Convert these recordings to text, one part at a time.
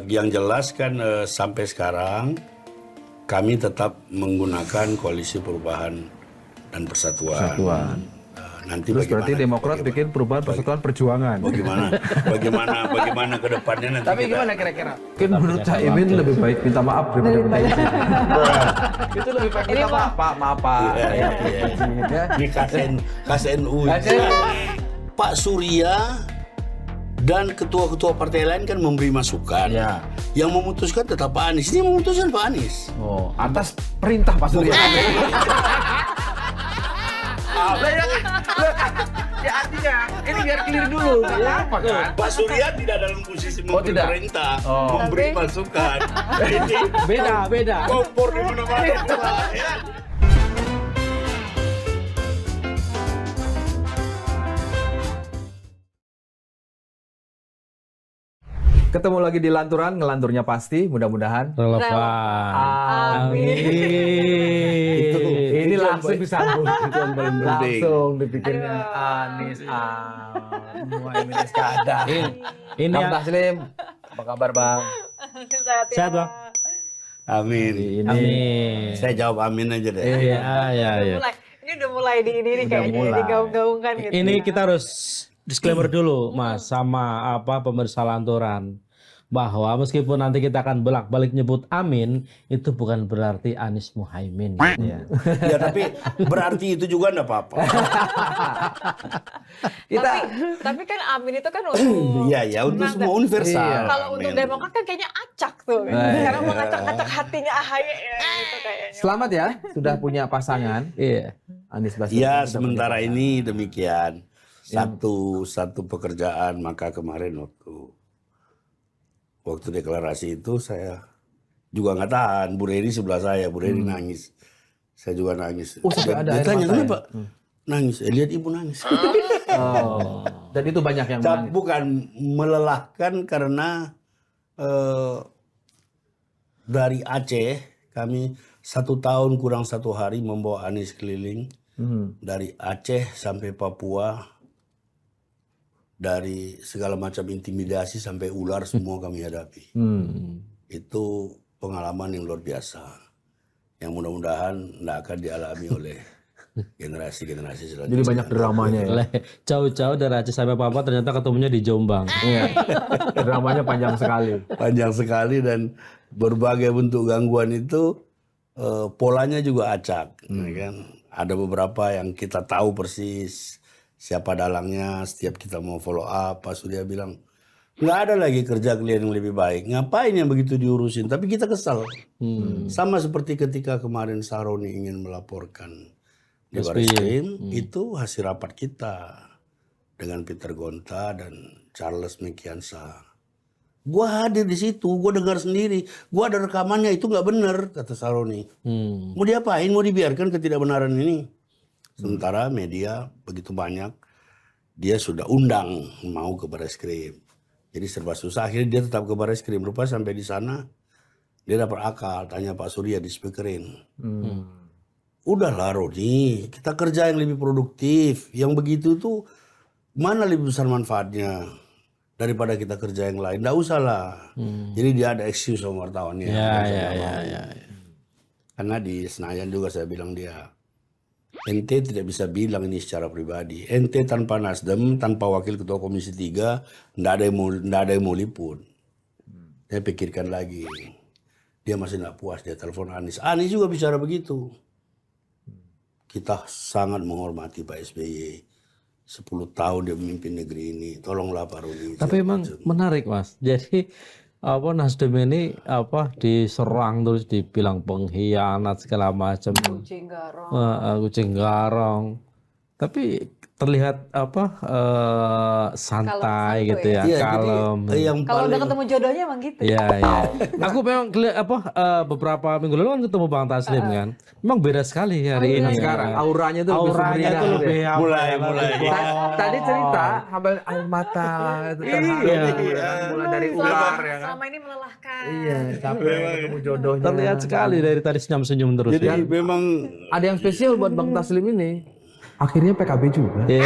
Yang jelas kan sampai sekarang kami tetap menggunakan Koalisi Perubahan dan Persatuan. Nanti Terus berarti Demokrat bikin Perubahan Persatuan Perjuangan. Bagaimana ke depannya nanti. Tapi gimana kira-kira? Mungkin menurut Caimin lebih baik minta maaf daripada minta izin. Itu lebih baik minta maaf, Pak. Maaf, Pak. Iya. Ini KSNU. Pak Surya dan ketua-ketua partai lain kan memberi masukan. Ya. Yang memutuskan tetap Pak Anies. Ini memutuskan Pak Anies. Oh, atas perintah Pak Surya. Ya artinya ini biar clear dulu. Apa kan? Pak Surya tidak dalam posisi memberi tidak? perintah, Oh. memberi masukan. Ini Beda. kompor di mana-mana. Ya. Ketemu lagi di Lanturan, ngelanturnya pasti, mudah-mudahan. Relevan. Amin. Ini langsung disambung. Itu yang paling penting. Langsung dibikinnya Anies, Muhaimin Iskandar. Ini Bang Taslim, apa kabar Bang? Sehat, Bang? Amin. Amin. Saya jawab amin aja deh. Iya. Ini udah mulai di ini nih kayaknya digaung-gaungkan gitu. Ini kita harus disclaimer dulu, Mas, sama pemirsa Lanturan. Bahwa meskipun nanti kita akan bolak-balik nyebut Amin, itu bukan berarti Anies Muhaimin. Ya. Ya tapi berarti itu juga enggak apa-apa. Tapi kan Amin itu kan untuk Iya, untuk semua universal. Iya. kalau untuk Amin. Demokrat kan kayaknya acak tuh. Karena mengacak-acak hatinya AHY ya, gitu kayaknya. Selamat ya, sudah punya pasangan. Iya. Anies Baswedan. Ya, sudah sementara punya ini demikian. Satu pekerjaan, maka kemarin waktu deklarasi itu saya juga nggak tahan. Bu Reni sebelah saya, Bu Reni nangis. Saya juga nangis. Oh, sampai ada Dia air tanya mata ya? kenapa? Nangis. Lihat ibu nangis. pasangan. Oh. Dan itu banyak yang menangis. Bukan melelahkan karena dari Aceh kami 1 tahun kurang 1 hari membawa Anies keliling dari Aceh sampai Papua, dari segala macam intimidasi sampai ular semua kami hadapi. Itu pengalaman yang luar biasa yang mudah-mudahan tidak akan dialami oleh generasi-generasi selanjutnya. Jadi banyak dramanya ya. Jauh-jauh dari Aceh sampai Papua ternyata ketemunya di Jombang. Iya. Dramanya panjang sekali. Panjang sekali dan berbagai bentuk gangguan itu polanya juga acak. Ya kan? Ada beberapa yang kita tahu persis siapa dalangnya, setiap kita mau follow up, Pak Surya bilang, nggak ada lagi kerja kalian yang lebih baik. Ngapain yang begitu diurusin? Tapi kita kesal. Sama seperti ketika kemarin Saroni ingin melaporkan di Barreskrim, itu hasil rapat kita dengan Peter Gonta dan Charles Mekiansa. Gua hadir di situ, gua dengar sendiri, gua ada rekamannya, itu nggak benar, kata Saroni. Mau diapain? Mau dibiarkan ketidakbenaran ini? Sementara media begitu banyak, dia sudah undang mau ke Barreskrim. Jadi serba susah, akhirnya dia tetap ke Barreskrim. Rupanya sampai di sana, dia dapat akal, tanya Pak Surya di speakerin. Udahlah Roni, kita kerja yang lebih produktif. Yang begitu tuh mana lebih besar manfaatnya daripada kita kerja yang lain. Nggak usah lah. Jadi dia ada excuse sama wartawannya. Ya. Karena di Senayan juga saya bilang dia, ente tidak bisa bilang ini secara pribadi. Ente tanpa Nasdem, tanpa wakil ketua Komisi 3, nggak ada yang mau liput. Saya pikirkan lagi. Dia masih nggak puas, dia telepon Anies. Anies juga bicara begitu. Kita sangat menghormati Pak SBY. 10 tahun dia memimpin negeri ini. Tolonglah Pak Roni. Tapi emang menarik, Mas. Jadi Nasdem ini diserang terus dibilang pengkhianat segala macam. Kucing garong. Kucing garong. Tapi terlihat santai Kalem, gitu ya, Iya, kalem. jadi yang Kalau udah paling ketemu jodohnya emang gitu. Iya. Aku memang beberapa minggu lalu kan ketemu Bang Taslim kan. Memang beda sekali hari ini. Sekarang auranya tuh Auranya tuh lebih mulai. Tadi cerita sampai air mata itu mulai dari ular ya kan. Selama ini melelahkan. Iya, sampai ketemu jodohnya. Terlihat sekali dari tadi senyum-senyum terus. jadi memang Ada yang spesial buat Bang Taslim ini. Akhirnya PKB juga. Iya.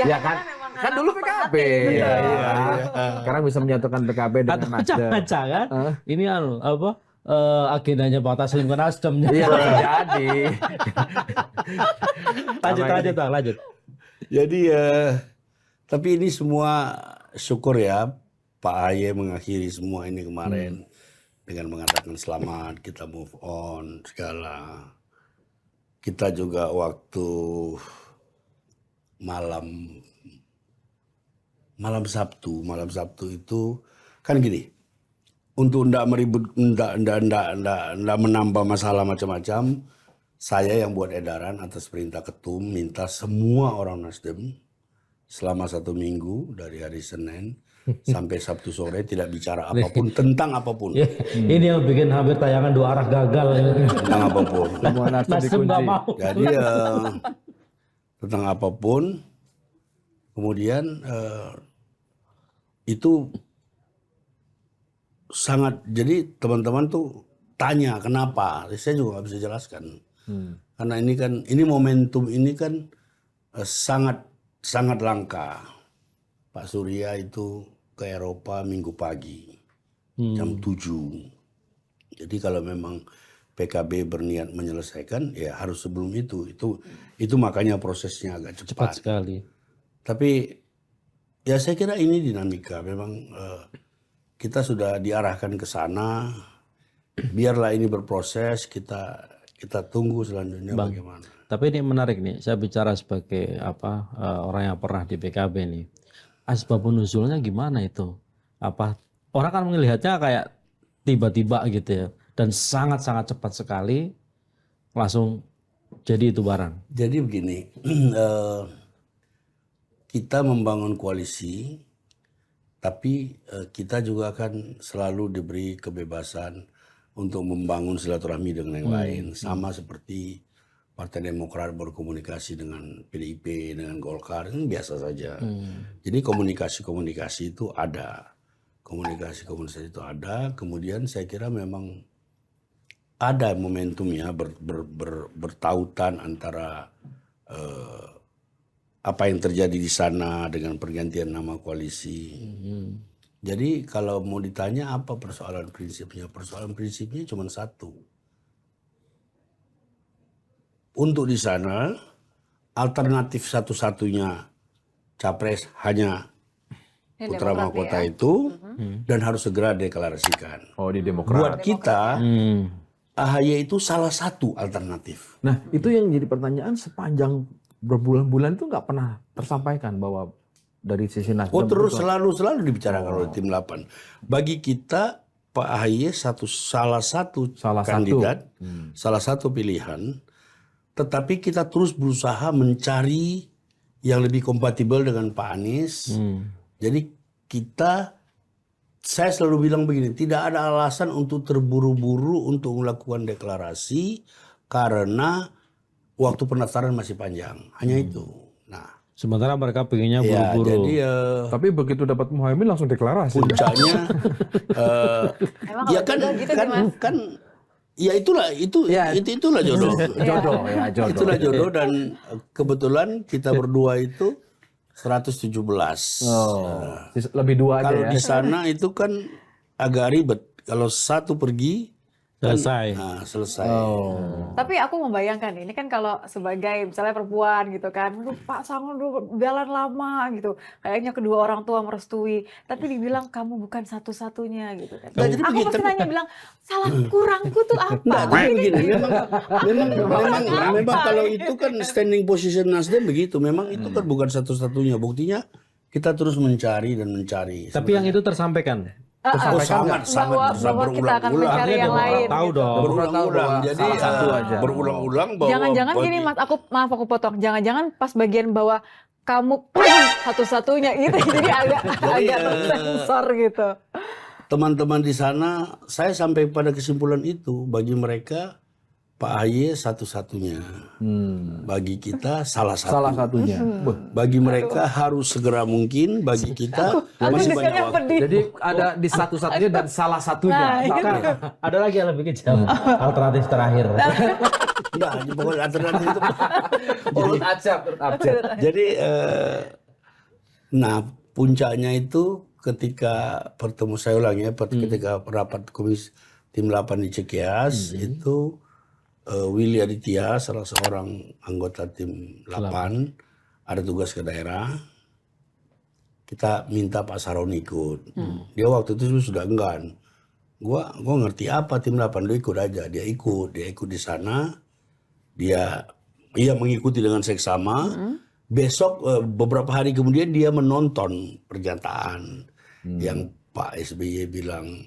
Ya kan memang Kan dulu PKB. Iya. Sekarang bisa menyatukan PKB dengan Atau Nasdem. jangan-jangan ini agendanya Bang Taslim ke Nasdem. Iya, bisa jadi. Lanjut. Jadi tapi ini semua syukur ya Pak AHY mengakhiri semua ini kemarin dengan mengatakan selamat, kita move on segala. Kita juga waktu malam Sabtu itu kan gini, untuk ndak meribut, ndak menambah masalah macam-macam, saya yang buat edaran atas perintah ketum minta semua orang Nasdem selama 1 minggu dari hari Senin sampai Sabtu sore tidak bicara apapun tentang apapun. Ya, ini yang bikin hampir tayangan 2 arah gagal. Tentang apapun. Semua Nasdem Nasdem nggak dikunci. mau. Jadi tentang apapun, kemudian itu sangat, jadi teman-teman tuh tanya kenapa, saya juga nggak bisa jelaskan. Karena ini momentum ini kan sangat langka. Pak Surya itu ke Eropa Minggu pagi jam 7. Jadi kalau memang PKB berniat menyelesaikan, ya harus sebelum itu. Itu makanya prosesnya agak Cepat cepat. sekali. Tapi ya saya kira ini dinamika. Memang kita sudah diarahkan ke sana. Biarlah ini berproses. Kita tunggu selanjutnya bagaimana. Tapi ini menarik nih. Saya bicara sebagai orang yang pernah di PKB nih. Asbabun nuzulnya gimana itu? Orang kan melihatnya kayak tiba-tiba gitu ya. Dan sangat-sangat cepat sekali langsung jadi itu barang. Jadi begini, kita membangun koalisi, tapi kita juga akan selalu diberi kebebasan untuk membangun silaturahmi dengan yang lain. Sama seperti Partai Demokrat berkomunikasi dengan PDIP, dengan Golkar, itu biasa saja. Jadi komunikasi itu ada. Komunikasi itu ada, kemudian saya kira memang ada momentumnya bertautan antara apa yang terjadi di sana dengan pergantian nama koalisi. Jadi kalau mau ditanya apa persoalan prinsipnya cuma satu. Untuk di sana alternatif satu-satunya capres hanya Putra Mahkota itu dan harus segera deklarasikan. Oh, di Buat Demokrat. kita AHY itu salah satu alternatif. Nah, itu yang jadi pertanyaan sepanjang berbulan-bulan itu nggak pernah tersampaikan bahwa dari sisi Nasdem. Oh terus itu- selalu dibicarakan oleh tim 8. Bagi kita Pak AHY salah satu kandidat, salah satu pilihan. Tetapi kita terus berusaha mencari yang lebih kompatibel dengan Pak Anies. Jadi saya selalu bilang begini, tidak ada alasan untuk terburu-buru untuk melakukan deklarasi karena waktu pendaftaran masih panjang. Hanya itu. Nah, Sementara mereka pengennya ya, buru-buru. jadi Tapi begitu dapat Muhaimin langsung deklarasi. puncaknya Emang ya kalau jodoh gitu sih, Mas? kan ya itulah itulah jodoh. Jodoh ya, jodoh. Itulah jodoh dan kebetulan kita berdua itu 117. Oh, lebih dua aja Kalau ya. di sana itu kan agak ribet. Kalau satu pergi Selesai. nah, selesai. Tapi aku membayangkan ini kan kalau sebagai misalnya perempuan gitu kan, "Aduh, Pak Sangon jalan lama gitu. Kayaknya kedua orang tua merestui, tapi dibilang kamu bukan satu-satunya gitu kan. Nah, jadi Aku begitu. pasti nanya bilang, salah kurangku tuh apa? Nah, tapi begini, memang kalau itu kan standing position Nasdem begitu. Memang itu kan bukan satu-satunya. Buktinya kita terus mencari dan mencari. Tapi yang itu tersampaikan. Oh, sangat bahwa kita akan berulang-ulang. mencari yang lain. Tahu gitu. dong. Berulang-ulang. Jadi salah satu aja. berulang-ulang bahwa Jangan-jangan gini Mas, maaf aku potong. Jangan-jangan pas bagian bahwa kamu satu-satunya gitu, jadi agak tersensor gitu. teman-teman di sana, saya sampai pada kesimpulan itu, bagi mereka Pak AHY satu-satunya, bagi kita salah satu. Salah satunya. Bagi mereka harus segera mungkin, bagi kita masih banyak dengarnya waktu. pedih. Jadi ada di satu-satunya dan salah Nah, satunya. itu. Ada lagi yang lebih kejam. Alternatif terakhir. Enggak, pokoknya alternatif itu. Urut acap. Jadi Nah, puncaknya itu ketika pertemu saya ulang ya, ketika rapat komisi tim 8 di Cikeas itu Willy Aditya salah seorang anggota tim 8 ada tugas ke daerah. Kita minta Pak Saron ikut. Dia waktu itu sudah enggan. Gua ngerti apa tim 8, lu ikut aja. Dia ikut di sana. Dia mengikuti dengan seksama. Besok beberapa hari kemudian dia menonton pernyataan yang Pak SBY bilang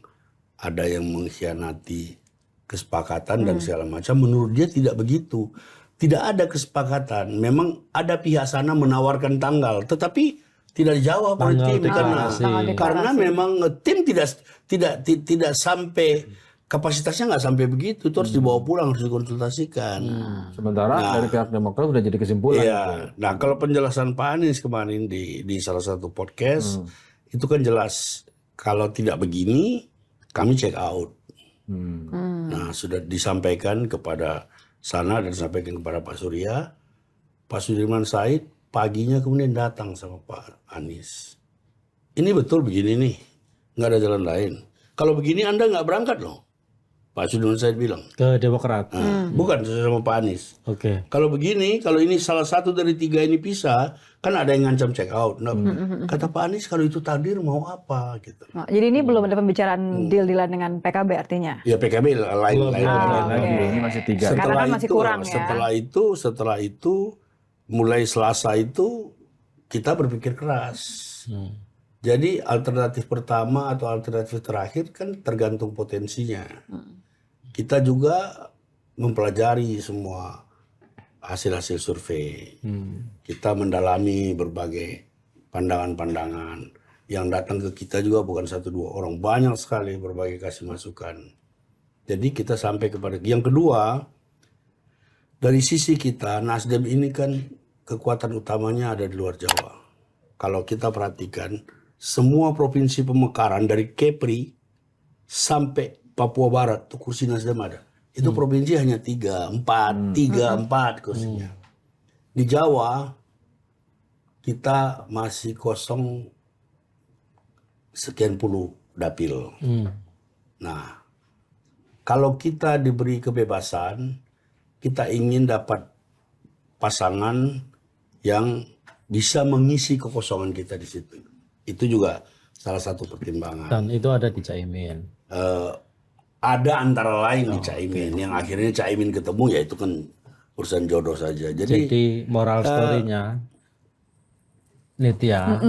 ada yang mengkhianati kesepakatan dan segala macam. Menurut dia tidak begitu. Tidak ada kesepakatan. Memang ada pihak sana menawarkan tanggal, tetapi tidak dijawab oleh tim karena memang tim tidak sampai kapasitasnya nggak sampai begitu. Itu harus dibawa pulang, harus dikonsultasikan. Sementara dari pihak Demokrat sudah jadi kesimpulan. Iya. Nah, kalau penjelasan Pak Anies kemarin di salah satu podcast itu kan jelas kalau tidak begini kami check out. Nah, sudah disampaikan kepada sana dan disampaikan kepada Pak Surya. Pak Sudirman Said paginya kemudian datang sama Pak Anies. Ini betul begini nih, nggak ada jalan lain. Kalau begini Anda nggak berangkat loh. Pak Sudirman Said bilang. Ke Demokrat. Bukan sama Pak Anies. Oke. Kalau begini, kalau ini salah satu dari 3 ini pisah, kan ada yang ngancam check out. Nah, kata Pak Anies kalau itu takdir mau apa gitu. Oh, jadi ini belum ada pembicaraan deal-dealan dengan PKB artinya? Ya PKB lain. Ini masih 3. Karena kan masih kurang ya. Setelah itu mulai Selasa itu kita berpikir keras. Jadi alternatif pertama atau alternatif terakhir kan tergantung potensinya. Kita juga mempelajari semua hasil-hasil survei. Kita mendalami berbagai pandangan-pandangan. Yang datang ke kita juga bukan 1-2 orang. Banyak sekali berbagai kasih masukan. Jadi kita sampai kepada yang kedua, dari sisi kita, Nasdem ini kan kekuatan utamanya ada di luar Jawa. Kalau kita perhatikan, semua provinsi pemekaran dari Kepri sampai Papua Barat, tuh kursi Nasdem ada. Itu provinsi hanya 3-4 kursinya. Di Jawa, kita masih kosong sekian puluh dapil. Nah, kalau kita diberi kebebasan, kita ingin dapat pasangan yang bisa mengisi kekosongan kita di situ. Itu juga salah satu pertimbangan. Dan itu ada di Caimin. Ada antara lain di Caimin. Yang akhirnya Caimin ketemu ya itu kan urusan jodoh saja. Jadi moral story-nya, Nitya,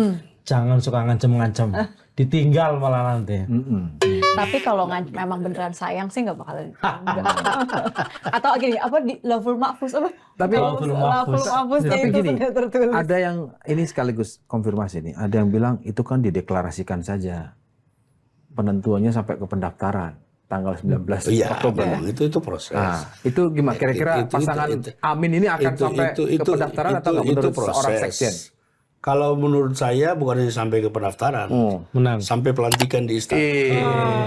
jangan suka ngancem-ngancem. Ditinggal malah nanti. Tapi kalau memang beneran sayang sih nggak bakalan. Atau gini, apa di Lovul Mahfuz apa? Tapi Lovul Mahfuz tapi itu gini, sudah tertulis. ada yang ini sekaligus konfirmasi nih. Ada yang bilang itu kan dideklarasikan saja. Penentuannya sampai ke pendaftaran tanggal 19 Oktober. Memang itu proses. Nah, itu gimana kira-kira pasangan Amin ini akan sampai ke pendaftaran atau nggak menurut seorang sekjen? Kalau menurut saya bukan hanya sampai ke pendaftaran, Menang. sampai pelantikan di istana.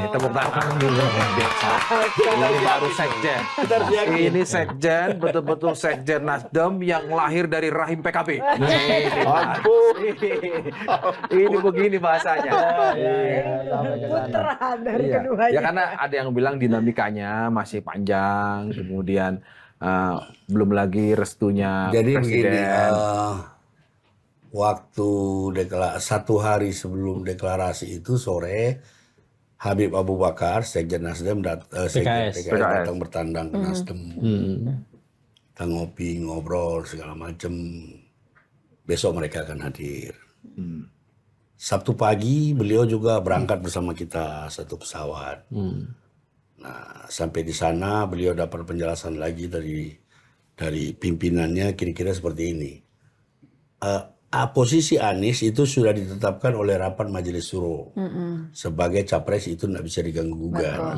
Tepuk tangan dulu. Ini baru sekjen. Ini sekjen, betul-betul sekjen Nasdem yang lahir dari rahim PKB. Ini begini bahasanya. Putra dari Iya. keduanya. Ya karena ada yang bilang dinamikanya masih panjang, kemudian belum lagi restunya Jadi presiden. begini, waktu satu hari sebelum deklarasi itu sore, Habib Abu Bakar, sekjen Nasdem, PKS datang bertandang ke Nasdem. Kita ngopi, ngobrol segala macam. Besok mereka akan hadir. Sabtu pagi beliau juga berangkat bersama kita satu pesawat. Nah, sampai di sana beliau dapat penjelasan lagi dari pimpinannya kira-kira seperti ini. Posisi Anies itu sudah ditetapkan oleh rapat Majelis Syuro sebagai capres, itu tidak bisa diganggu-gugat.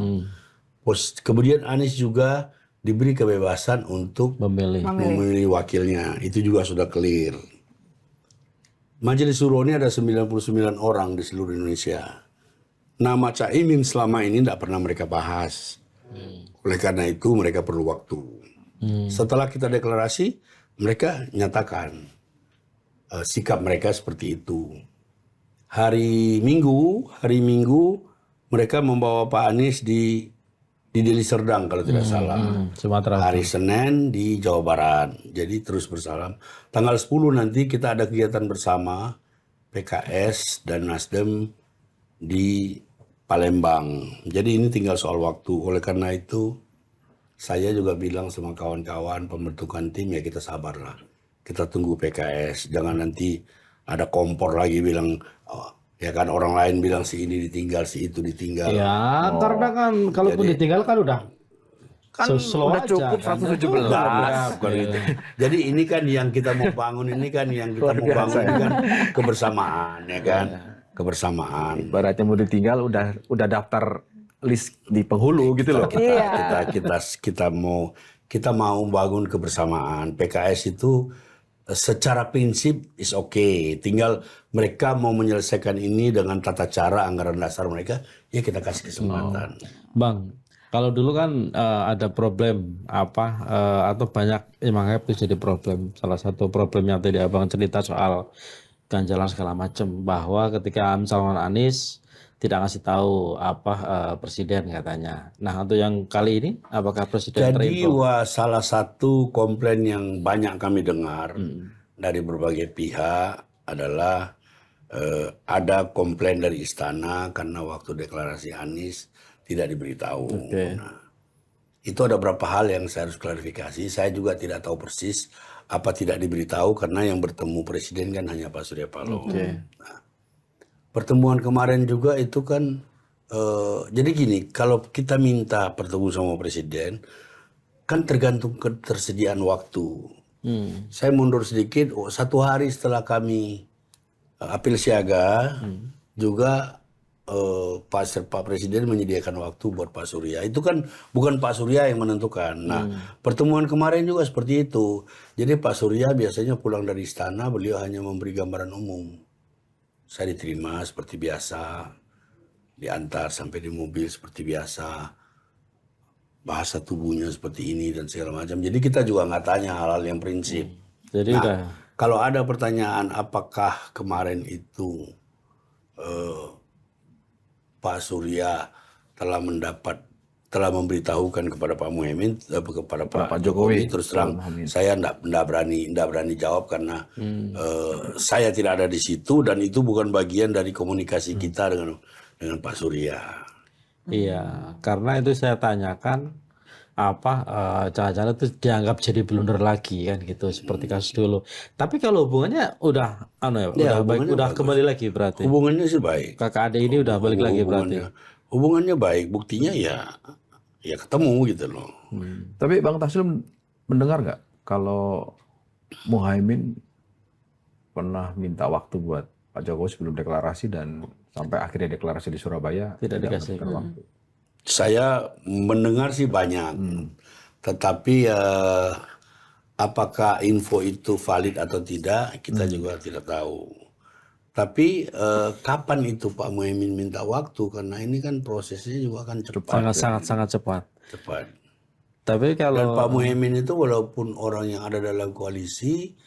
Kemudian Anies juga diberi kebebasan untuk memilih wakilnya, itu juga sudah clear. Majelis Syuro ini ada 99 orang di seluruh Indonesia. Nama Caimin selama ini tidak pernah mereka bahas. Oleh karena itu mereka perlu waktu. Setelah kita deklarasi, mereka nyatakan sikap mereka seperti itu. Hari Minggu mereka membawa Pak Anies di Deli Serdang kalau tidak salah. Sumatera. Hari Senin di Jawa Barat. Jadi terus bersalam. Tanggal 10 nanti kita ada kegiatan bersama PKS dan Nasdem di Palembang. Jadi ini tinggal soal waktu. Oleh karena itu saya juga bilang sama kawan-kawan pembentukan tim, ya kita sabarlah. Kita tunggu PKS. Jangan nanti ada kompor lagi bilang, ya kan orang lain bilang si ini ditinggal, si itu ditinggal. Ya, karena kan kalaupun ditinggal kan udah slow udah aja, cukup kan. 117. Bukan itu. Jadi ini kan yang kita mau bangun, ini kan yang kita mau bangun ini kan kebersamaan, ya kan, kebersamaan. Ibaratnya mau ditinggal udah daftar list di penghulu gitu loh. Kita mau bangun kebersamaan. PKS itu secara prinsip is okay. Tinggal mereka mau menyelesaikan ini dengan tata cara anggaran dasar mereka, ya kita kasih kesempatan. Bang, kalau dulu kan ada problem atau banyak emangnya itu jadi problem. Salah satu problemnya tadi abang cerita soal ganjalan segala macam, bahwa ketika misalnya Anies tidak ngasih tahu presiden katanya. Nah untuk yang kali ini apakah presiden Jadi terinfo? salah satu komplain yang banyak kami dengar dari berbagai pihak adalah ada komplain dari istana karena waktu deklarasi Anies tidak diberitahu. Oke. Nah, itu ada beberapa hal yang saya harus klarifikasi. Saya juga tidak tahu persis apa tidak diberitahu karena yang bertemu presiden kan hanya Pak Surya Paloh. Nah, pertemuan kemarin juga itu kan jadi gini, kalau kita minta bertemu sama presiden kan tergantung ketersediaan waktu. Saya mundur sedikit, 1 hari setelah kami apel siaga juga Pak Presiden menyediakan waktu buat Pak Surya. Itu kan bukan Pak Surya yang menentukan. Nah, pertemuan kemarin juga seperti itu. Jadi Pak Surya biasanya pulang dari istana, beliau hanya memberi gambaran umum. Saya diterima seperti biasa, diantar sampai di mobil seperti biasa, bahasa tubuhnya seperti ini dan segala macam. Jadi kita juga nggak tanya hal-hal yang prinsip. Jadi Nah, kalau ada pertanyaan apakah kemarin itu Pak Surya telah memberitahukan kepada Pak Muhaimin, kepada Pak Jokowi, terus terang saya enggak berani jawab karena saya tidak ada di situ dan itu bukan bagian dari komunikasi kita dengan Pak Surya. iya, karena itu saya tanyakan jangan-jangan itu dianggap jadi blunder lagi kan gitu seperti kasus dulu. Tapi kalau hubungannya udah baik, udah bagus. kembali lagi berarti. Hubungannya sih baik. Kakak adik ini udah balik lagi berarti. Hubungannya baik, buktinya ya ketemu gitu loh. Tapi Bang Taslim mendengar nggak kalau Muhaimin pernah minta waktu buat Pak Jokowi sebelum deklarasi dan sampai akhirnya deklarasi di Surabaya Tidak dikasih. mendapatkan waktu. Saya mendengar sih banyak, tetapi apakah info itu valid atau tidak kita juga tidak tahu. Tapi kapan itu Pak Muhaimin minta waktu, karena ini kan prosesnya juga akan cepat. Sangat cepat. Cepat. Tapi Dan kalau Pak Muhaimin itu walaupun orang yang ada dalam koalisi,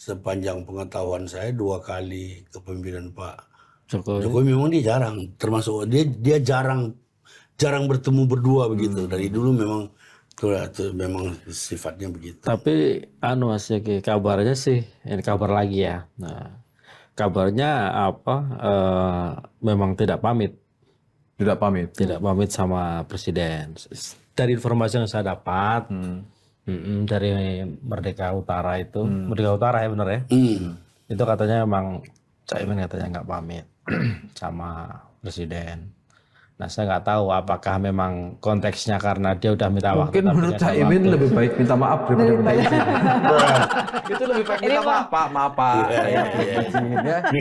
sepanjang pengetahuan saya 2 kali kepemimpinan Pak Jokowi memang dia jarang, termasuk dia jarang bertemu berdua begitu. Dari dulu memang memang sifatnya begitu. tapi Mas Yaki, kabarnya sih ini kabar lagi ya. Nah, kabarnya memang tidak pamit. Tidak pamit. Tidak pamit sama presiden. Dari informasi yang saya dapat dari Merdeka Utara itu, Merdeka Utara ya benar ya. Itu katanya memang Caimin katanya nggak pamit sama presiden. Nah saya nggak tahu apakah memang konteksnya karena dia udah minta waktu. Mungkin menurut Caimin lebih baik minta maaf daripada minta izin. Itu lebih baik minta maaf Pak, maaf Pak. Ini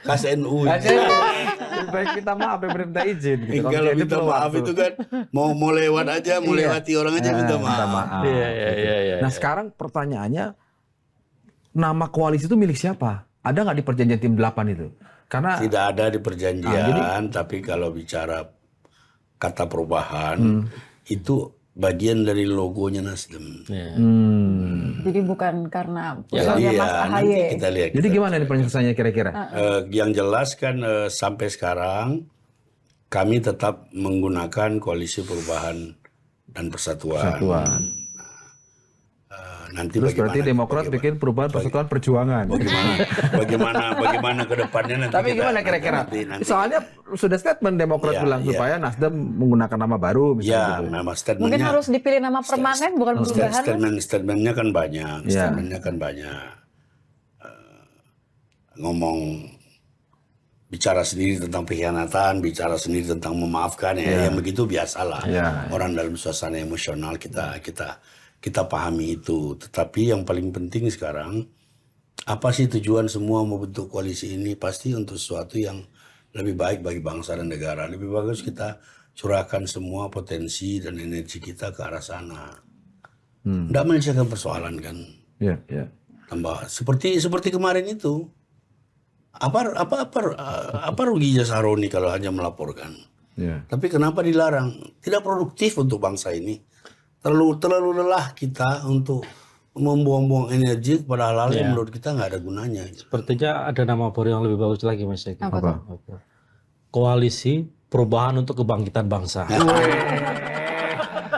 KSNU. Lebih baik minta maaf daripada minta izin. Gitu. Kalau minta maaf itu kan mau lewat aja, mau lewati orang aja minta maaf. Iya. Nah sekarang pertanyaannya, nama koalisi itu milik siapa? Ada nggak di perjanjian tim 8 itu? Karena tidak ada di perjanjian, tapi kalau bicara kata perubahan itu bagian dari logonya Nasdem. Ya. Jadi bukan karena Jadi usulnya Mas ya nanti AHY. kita lihat. Jadi gimana nih penyelesaiannya kira-kira? Yang jelas kan sampai sekarang kami tetap menggunakan Koalisi Perubahan dan Persatuan. Persatuan. Nanti Terus berarti bagaimana- Demokrat bagaimana- bikin perubahan persatuan perjuangan. bagaimana ke depannya nanti. Tapi kita- gimana kira-kira? nanti- Soalnya sudah statement Demokrat Iya, bilang iya. supaya Nasdem menggunakan nama baru misalnya Ya, gitu. nama Mungkin statementnya. harus dipilih nama permanen bukan perubahan. Mas? Statementnya kan banyak. Iya. Statementnya kan banyak. Ngomong bicara sendiri tentang pengkhianatan, bicara sendiri tentang memaafkan ya, yang begitu biasalah. Iya. Orang dalam suasana emosional kita pahami itu. Tetapi yang paling penting sekarang, apa sih tujuan semua membentuk koalisi ini? Pasti untuk sesuatu yang lebih baik bagi bangsa dan negara. Lebih bagus kita curahkan semua potensi dan energi kita ke arah sana. Tidak menyelesaikan persoalan kan. Iya, iya. Tambah seperti kemarin itu. Apa ruginya Saroni kalau hanya melaporkan? Iya. Tapi kenapa dilarang? Tidak produktif untuk bangsa ini. Terlalu lelah kita untuk membuang-buang energi kepada hal-hal yang menurut kita nggak ada gunanya. Sepertinya ada nama baru yang lebih bagus lagi Mas Eki. Apa tuh? Apa? Koalisi Perubahan untuk Kebangkitan Bangsa.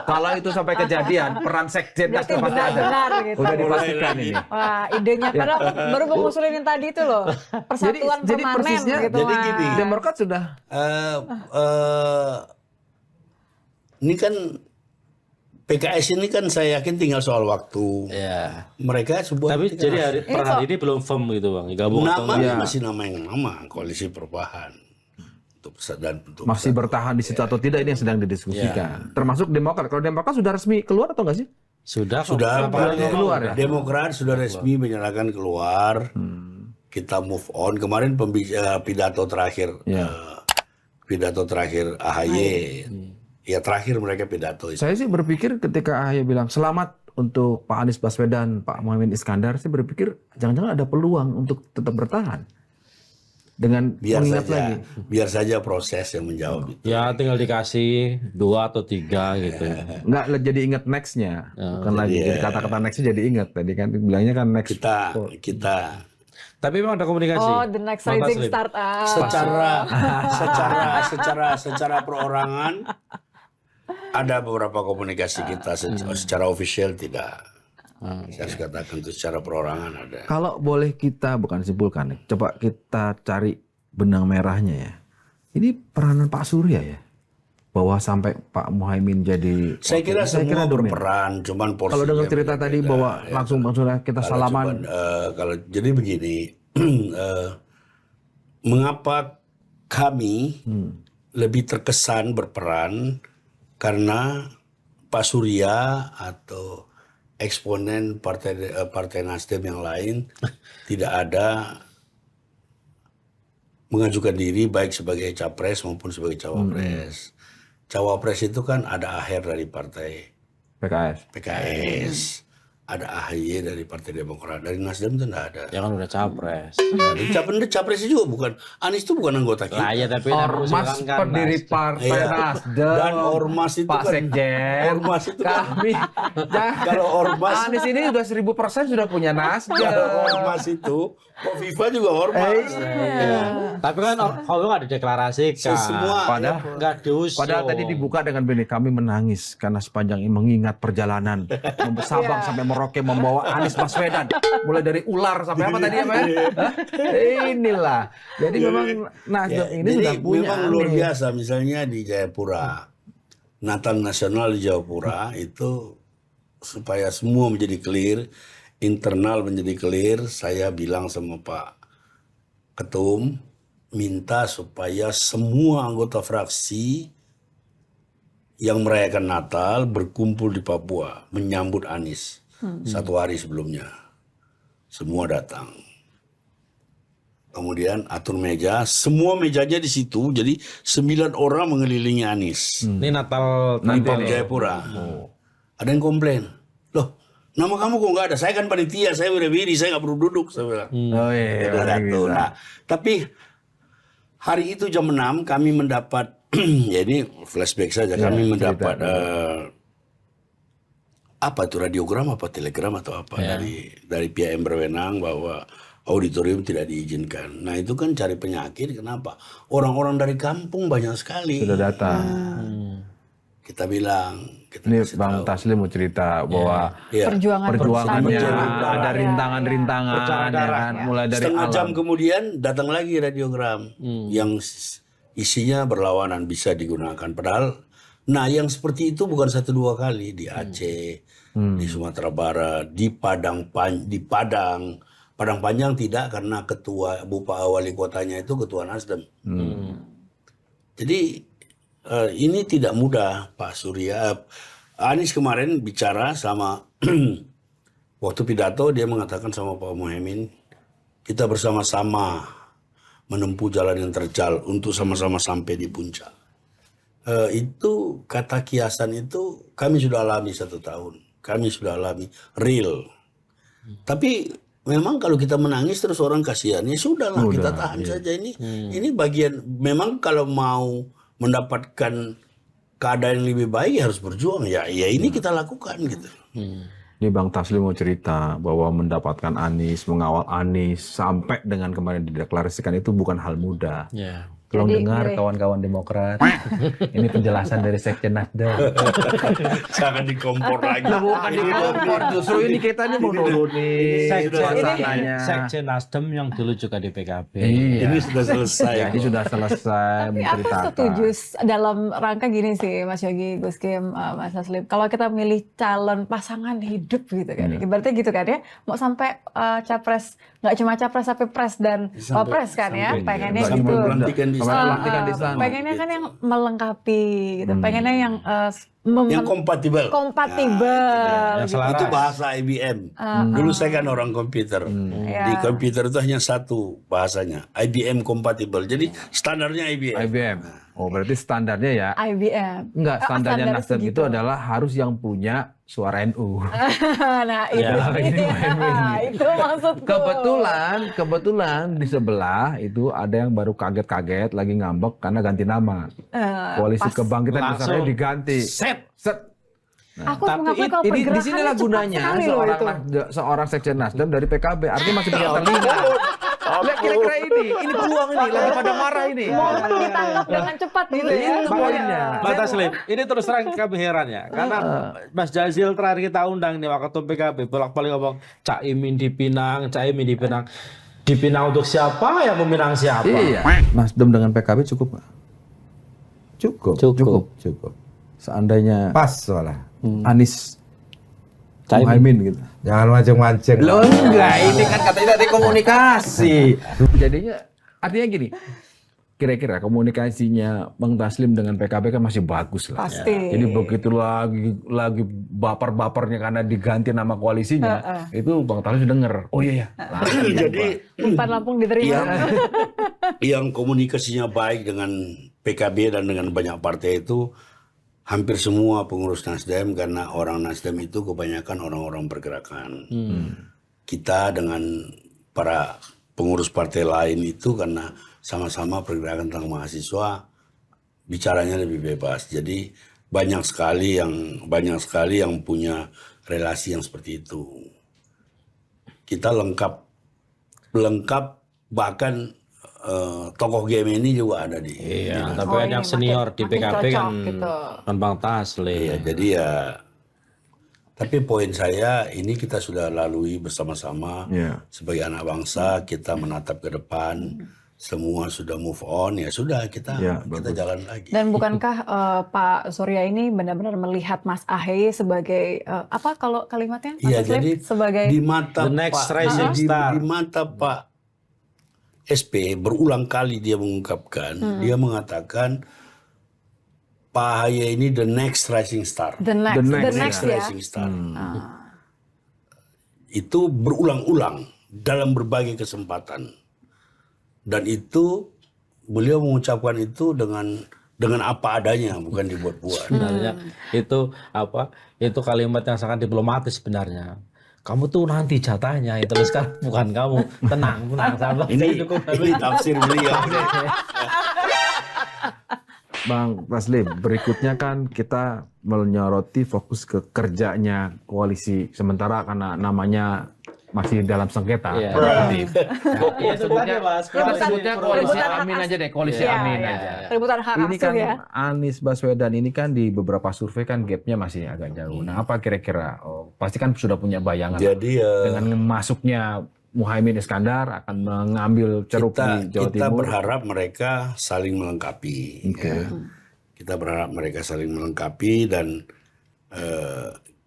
Kalau itu sampai kejadian, peran sekjen Berarti pasti ada. benar-benar gitu. Udah dipastikan ini. Wah, idenya padahal aku baru mau ngusulin yang tadi itu loh. Persatuan jadi permanen persisnya, gitu. jadi Mas. gini. Demokrat sudah Ini kan PKS ini kan saya yakin tinggal soal waktu. Ya. Mereka sebuah Tapi jadi per hari ini belum firm gitu Bang. Gabung atau namanya Iya. masih nama yang lama, Koalisi Perubahan untuk masih bertahan di situ atau tidak ini yang sedang didiskusikan. Termasuk Demokrat. Kalau Demokrat sudah resmi keluar atau enggak sih? sudah sudah beberapa kali keluar ya? Demokrat sudah resmi menyerahkan keluar. Kita move on. Kemarin pidato terakhir pidato terakhir AHY. Ya terakhir mereka pidato itu. Saya sih berpikir ketika AHY bilang selamat untuk Pak Anies Baswedan, Pak Muhaimin Iskandar, saya berpikir jangan-jangan ada peluang untuk tetap bertahan. Dengan mengingat lagi. Biar saja proses yang menjawab itu. Ya tinggal dikasih 2 atau 3 gitu. Nggak jadi ingat next-nya. Bukan lagi. Jadi kata-kata next-nya jadi ingat. Tadi kan bilangnya kan next. Kita Tapi memang ada komunikasi. Oh, the next Bang rising Taslim. startup. secara perorangan ada beberapa komunikasi kita secara official tidak. Saya harus katakan itu secara perorangan ada. Kalau boleh kita, bukan simpulkan, coba kita cari benang merahnya ya. Ini peranan Pak Surya ya? Bahwa sampai Pak Muhaimin jadi... Saya kira semua dominan. berperan, cuman porsinya. Kalau dengar cerita berbeda. tadi bahwa langsung Bang Surya kita salaman. Kalau jadi begini, mengapa kami lebih terkesan berperan karena Pak Surya atau eksponen partai Nasdem yang lain tidak ada mengajukan diri baik sebagai capres maupun sebagai cawapres. Cawapres itu kan ada akhir dari partai PKS, ada AHY dari Partai Demokrat, dari Nasdem itu tidak ada. Ya kan udah capres. Capres juga bukan, Anies itu bukan anggota kita. Lah ya tapi Ormas pendiri Partai Iya. Nasdem. Dan Ormas itu Pak kan- Sekjen. Ormas itu kan- kami. Kalau Ormas, Anies ini udah 1000% sudah punya Nasdem. kalau Ormas itu, Kofifa juga Ormas. Tapi kan kalau nggak dideklarasikan. Semua Padahal- nggak diusung. Padahal tadi dibuka dengan begini, kami menangis karena sepanjang ini mengingat perjalanan Sabang sampai Merauke membawa Anies Baswedan, mulai dari ular sampai apa tadi ya, Pak? Hah? Inilah. Jadi memang Nasdem ini jadi sudah punya memang luar Anies. biasa. Misalnya di Jayapura, Natal Nasional di Jayapura itu supaya semua menjadi clear, internal menjadi clear. Saya bilang sama Pak Ketum, minta supaya semua anggota fraksi yang merayakan Natal berkumpul di Papua menyambut Anies 1 hari sebelumnya. Semua datang. Kemudian atur meja, semua mejanya di situ, jadi 9 orang mengelilingi Anies Ini Natal di Jayapura. Ada yang komplain, loh nama kamu kok nggak ada? Saya kan panitia, saya wirawiri, saya nggak perlu duduk. Saya bilang. Oh iya, Itu satu. bisa. Nah, tapi hari itu jam 6 kami mendapat, ya ini flashback saja, kami mendapat apa itu radiogram apa telegram atau apa dari pihak yang berwenang bahwa auditorium tidak diizinkan. Nah itu kan cari penyakit. Kenapa? Orang-orang dari kampung banyak sekali. Sudah datang. Kita bilang, kita Ini kasih Bang tahu. Taslim mau cerita bahwa Iya. perjuangannya bertanya. ada rintangan-rintangan, Berdarah. ya kan? Mulai dari Setengah jam alam. kemudian datang lagi radiogram yang isinya berlawanan bisa digunakan. Padahal, nah yang seperti itu bukan 1-2 kali di Aceh, di Sumatera Barat, di Padang Panjang tidak karena ketua wali kotanya itu ketua Nasdem. Jadi ini tidak mudah Pak Surya. Anies kemarin bicara sama waktu pidato dia mengatakan sama Pak Muhaimin, kita bersama-sama menempuh jalan yang terjal untuk sama-sama sampai di puncak. Itu kata kiasan itu kami sudah alami 1 tahun. Kami sudah alami real. Tapi memang kalau kita menangis terus orang kasihan, ya sudahlah kita tahan saja ini. Ini bagian memang kalau mau mendapatkan keadaan yang lebih baik ya harus berjuang ya ini kita lakukan gitu. Ini Bang Taslim mau cerita bahwa mendapatkan Anies, mengawal Anies sampai dengan kemarin dideklarasikan itu bukan hal mudah. Ya. Tolong Jadi, dengar Gere. kawan-kawan Demokrat. Ini penjelasan dari Sekjen Nasdem. Jangan dikompor lagi. Bukan dikompor, justru ini kita ini mau nurunin suasananya. Sekjen Nasdem yang dulu juga di PKB. Iya. Ini sudah selesai. Jadi sudah selesai Tapi aku menceritakan. setuju dalam rangka gini sih Mas Yogi, Gus Kim, Mas Taslim. Kalau kita milih calon pasangan hidup gitu kan, ibaratnya gitu kan ya, mau sampai capres, nggak cuma capres tapi pres dan wapres kan ya, pengennya sampai gitu. pelantikan di Sampai sana. pelantikan di sana. Pengennya kan yang melengkapi gitu, pengennya yang Yang kompatibel. kompatibel. Yang gitu. selaras. Itu bahasa IBM. Dulu saya kan orang komputer. Di Ya. komputer itu hanya satu bahasanya, IBM kompatibel. Jadi standarnya IBM. IBM. Oh berarti standarnya ya. IBM. Enggak, standarnya standar Nasdem segitu. itu adalah harus yang punya suara NU. Nah itu, Ya, ini itu maksudku. Kebetulan di sebelah itu ada yang baru kaget-kaget lagi ngambek karena ganti nama. Koalisi pas. Kebangkitan Langsung. Nusantara diganti. Set. Aku Tapi mengakui kalau ini pergerakannya disinilah cepat gunanya sekali loh itu. seorang sekjen Nasdem dari PKB. Artinya masih punya telinga. Lihat kira-kira ini peluang ini lagi pada marah ini. Momen ditangkap dengan cepat gitu ya. Itu poinnya. Pak Taslim, ini terus terang kami heran ya, karena Mas Jazil terakhir kita undang nih Waketum PKB bolak-balik ngomong Cak Imin di Pinang, di Pinang untuk siapa yang meminang siapa? Iya. Nasdem dengan PKB cukup nggak? Cukup. Seandainya Pas soalnya. Anies Muhaimin gitu. Jangan mancing-mancing. Loh enggak, ini kan katanya tadi komunikasi. Jadinya artinya gini, kira-kira komunikasinya Bang Taslim dengan PKB kan masih bagus lah. Pasti. Jadi begitu lagi baper-bapernya karena diganti nama koalisinya, itu Bang Taslim denger. Oh iya ya. Jadi Umpan Lampung diterima. yang komunikasinya baik dengan PKB dan dengan banyak partai itu hampir semua pengurus Nasdem, karena orang Nasdem itu kebanyakan orang-orang pergerakan. Kita dengan para pengurus partai lain itu karena sama-sama pergerakan tentang mahasiswa, bicaranya lebih bebas. Jadi banyak sekali yang punya relasi yang seperti itu. Kita lengkap bahkan tokoh game ini juga ada di. Iya, tapi Oh, kan ini yang senior di makin PKB cocok kan, gitu. kan Bang Taslim. Iya, jadi ya. Tapi poin saya ini kita sudah lalui bersama-sama Iya. sebagai anak bangsa, kita menatap ke depan, semua sudah move on, ya sudah kita Ya, jalan lagi. Dan bukankah Pak Surya ini benar-benar melihat Mas Ahy sebagai apa kalau kalimatnya Mas Iya, Taslim? jadi sebagai di mata The next Pak rising star. di mata Pak SP berulang kali dia mengungkapkan, dia mengatakan Pak Ahy ini the next rising star. the next Next ya. rising star. Itu berulang-ulang dalam berbagai kesempatan. Dan itu beliau mengucapkan itu dengan apa adanya, bukan dibuat-buat. Sebenarnya itu kalimat yang sangat diplomatis sebenarnya. Kamu tuh nanti jatahnya itu sekarang bukan kamu. Tenang, sabar. Ini tafsir beliau. Bang Taslim, berikutnya kan kita menyoroti fokus ke kerjanya koalisi sementara karena namanya masih dalam sengketa. Iya. Iya, sebutnya koalisi rebutan hak Amin aja deh, koalisi Iya, Amin iya. aja. Rebutan hak Ini asuh kan ya. Anies Baswedan ini kan di beberapa survei kan gapnya masih agak jauh. Nah, apa kira-kira? Oh, pasti kan sudah punya bayangan Jadi dengan masuknya Muhaimin Iskandar akan mengambil ceruk di Jawa kita Timur. berharap mereka saling melengkapi. Oke. Ya. Kita berharap mereka saling melengkapi dan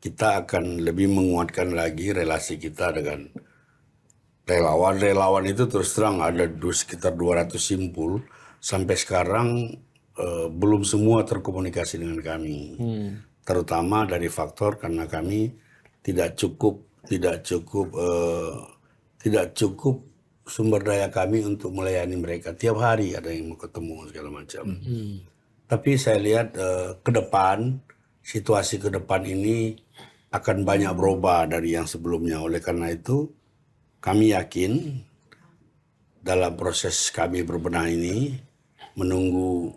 kita akan lebih menguatkan lagi relasi kita dengan relawan. Relawan itu terus terang ada sekitar 200 simpul. Sampai sekarang belum semua terkomunikasi dengan kami. Terutama dari faktor karena kami tidak cukup sumber daya kami untuk melayani mereka. Tiap hari ada yang mau ketemu segala macam. Tapi saya lihat ke depan, situasi ke depan ini akan banyak berubah dari yang sebelumnya. Oleh karena itu, kami yakin dalam proses kami berbenah ini, menunggu